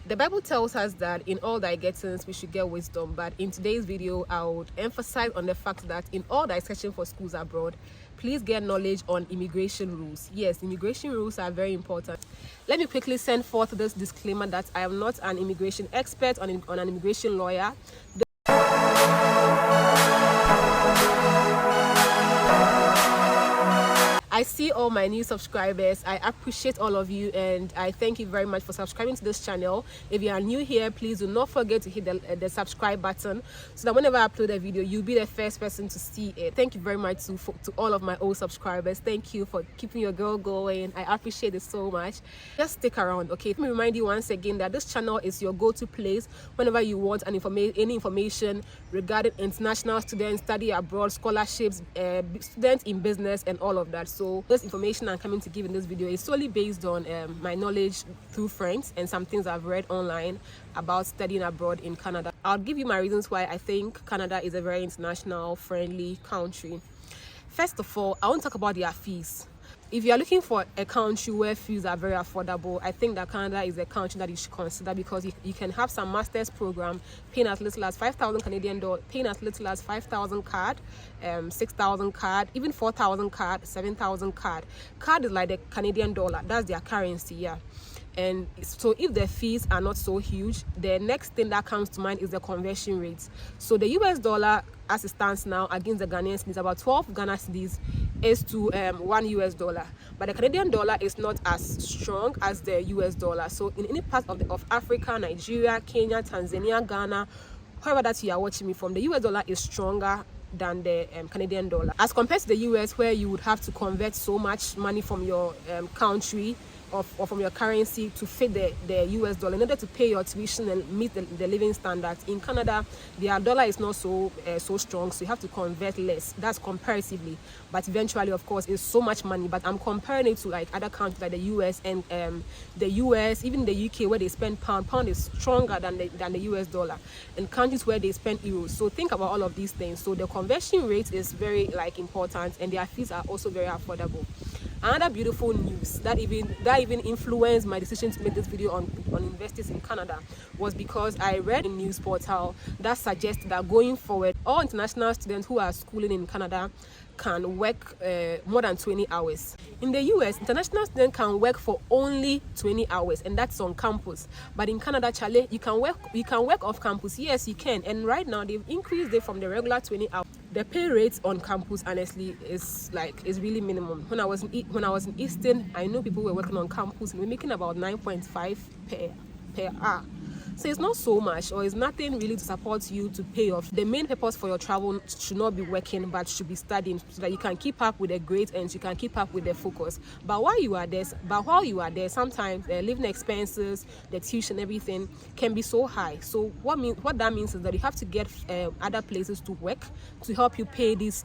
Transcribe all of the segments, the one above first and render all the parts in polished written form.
The Bible tells us that in all thy gettings we should get wisdom, but in today's video I would emphasize on the fact that in all thy searching for schools abroad, please get knowledge on immigration rules. Yes, immigration rules are very important. Let me quickly send forth this disclaimer that I am not an immigration expert or an immigration lawyer. I see all my new subscribers. I appreciate all of you and I thank you very much for subscribing to this channel. If you are new here, please do not forget to hit the subscribe button so that whenever I upload a video, you'll be the first person to see it. Thank you very much to all of my old subscribers. Thank you for keeping your girl going. I appreciate it so much. Just stick around, okay? Let me remind you once again that this channel is your go-to place whenever you want any information regarding international students, study abroad, scholarships, students in business and all of that. So this information I'm coming to give in this video is solely based on my knowledge through friends and some things I've read online about studying abroad in Canada. I'll give you my reasons why I think Canada is a very international friendly country. First of all, I want to talk about their fees. If you are looking for a country where fees are very affordable, I think that Canada is a country that you should consider because you can have some master's program paying as little as 5,000 Canadian dollars, paying as little as 5,000 CAD, 6,000 CAD, even 4,000 CAD, 7,000 CAD. CAD is like the Canadian dollar. That's their currency, yeah. And so if the fees are not so huge, the next thing that comes to mind is the conversion rates. So the US dollar as it stands now against the Ghanaian cedis, about 12 Ghana cedis is to $1 US, but the Canadian dollar is not as strong as the US dollar. So in any part of Africa, Nigeria, Kenya, Tanzania, Ghana, wherever that you are watching me from, the US dollar is stronger than the Canadian dollar as compared to the US, where you would have to convert so much money from your country or from your currency to fit the US dollar in order to pay your tuition and meet the living standards. In Canada, their dollar is not so strong, so you have to convert less. That's comparatively, but eventually, of course, it's so much money. But I'm comparing it to like other countries like the US and the US, even the UK, where they spend pound. Pound is stronger than the US dollar, and countries where they spend euros. So think about all of these things. So the conversion rate is very important, and their fees are also very affordable. Another beautiful news that even influenced my decision to make this video on universities in Canada was because I read a news portal that suggests that going forward, all international students who are schooling in Canada can work more than 20 hours. In the US, international students can work for only 20 hours, and that's on campus. But in Canada, Charlie, you can work off campus. Yes, you can. And right now they've increased it from the regular 20 hours. The pay rates on campus, honestly, is really minimum. When I was in Eastern, I know people were working on campus and we're making about 9.5 per hour. So it's not so much, or it's nothing really to support you to pay off. The main purpose for your travel should not be working, but should be studying, so that you can keep up with the grades and you can keep up with the focus. But while you are there, sometimes the living expenses, the tuition, everything can be so high. So what that means is that you have to get other places to work to help you pay these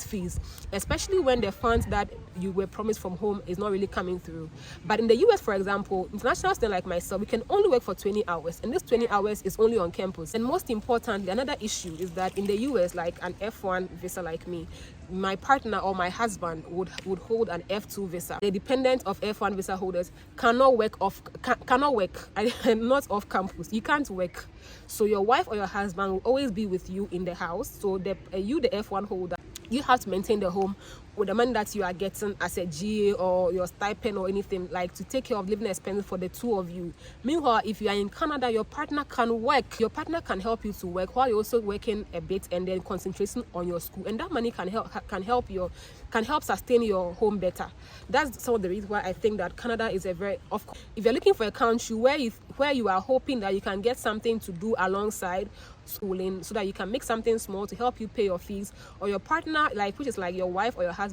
fees, especially when the funds that you were promised from home is not really coming through. But in the US, for example, international students like myself, we can only work for 20 hours, and this 20 hours is only on campus. And most importantly, another issue is that in the US, like an F1 visa like me, my partner or my husband would hold an F2 visa. The dependent of F1 visa holders cannot work not off campus. You can't work. So your wife or your husband will always be with you in the house. So the F1 holder, you have to maintain the home with the money that you are getting as a GA or your stipend or anything, like to take care of living expenses for the two of you. Meanwhile, if you are in Canada, your partner can work. Your partner can help you to work while you're also working a bit and then concentrating on your school, and that money can help sustain your home better. That's some of the reasons why I think that Canada is if you're looking for a country where you are hoping that you can get something to do alongside schooling, so that you can make something small to help you pay your fees, or your partner, which is like your wife or your husband,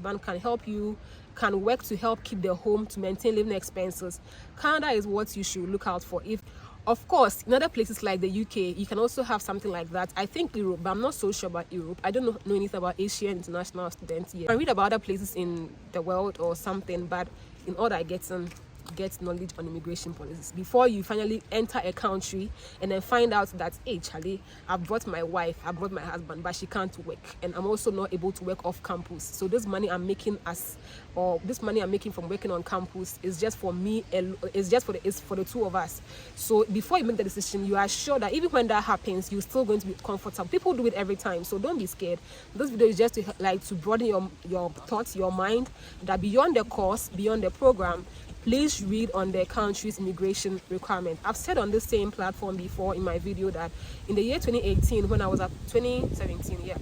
can work to help keep the home to maintain living expenses, Canada is what you should look out for. Of course, in other places like the UK, you can also have something like that. I think Europe, but I'm not so sure about Europe. I don't know anything about Asian international students yet. I read about other places in the world or something, but in all that I get, get knowledge on immigration policies before you finally enter a country and then find out that, hey Charlie, I've brought my wife, I've brought my husband, but she can't work, and I'm also not able to work off campus. So this money I'm making from working on campus is just for me, it's for the two of us. So before you make the decision, you are sure that even when that happens, you're still going to be comfortable. People do it every time, so don't be scared. This video is just to broaden your thoughts, your mind, that beyond the course, beyond the program, please read on the country's immigration requirement. I've said on this same platform before in my video that in the year 2018, when I was at 2017, yeah,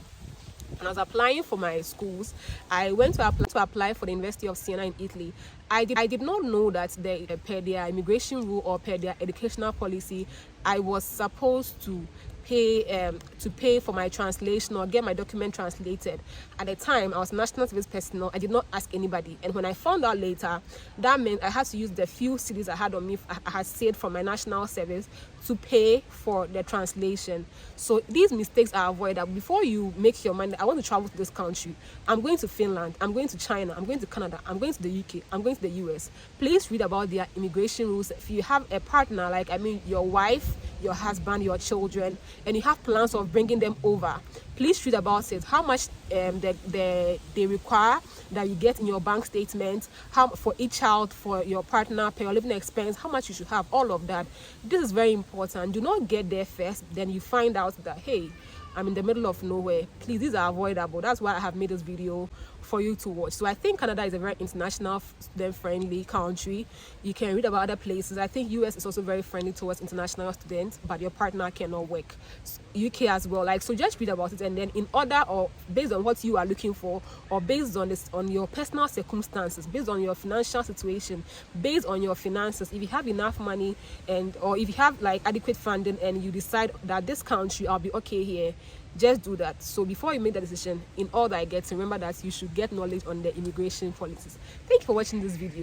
when I was applying for my schools, I went to apply for the University of Siena in Italy. I did not know that per their immigration rule or per their educational policy, I was supposed to pay for my translation or get my document translated. At the time, I was national service personnel. I did not ask anybody, and when I found out later, that meant I had to use the few cedis I had on me, I had saved from my national service, to pay for the translation. So these mistakes are avoided. Before you make your mind, I want to travel to this country, I'm going to Finland, I'm going to China, I'm going to Canada, I'm going to the UK, I'm going to the US. Please read about their immigration rules. If you have a partner, like your wife, your husband, your children, and you have plans of bringing them over, please read about it. How much they require that you get in your bank statement, how for each child, for your partner, per your living expense, how much you should have, all of that. This is very important. Do not get there first, then you find out that, hey, I'm in the middle of nowhere. Please, these are avoidable. That's why I have made this video for you to watch. So I think Canada is a very international, student friendly country. You can read about other places. I think US is also very friendly towards international students, but your partner cannot work. UK as well. So just read about it, and then in order, or based on what you are looking for, or based on your personal circumstances, based on your financial situation, based on your finances, if you have enough money or if you have adequate funding and you decide that this country, I'll be okay here, just do that. So before you make the decision, in all that I get, remember that you should get knowledge on the immigration policies. Thank you for watching this video.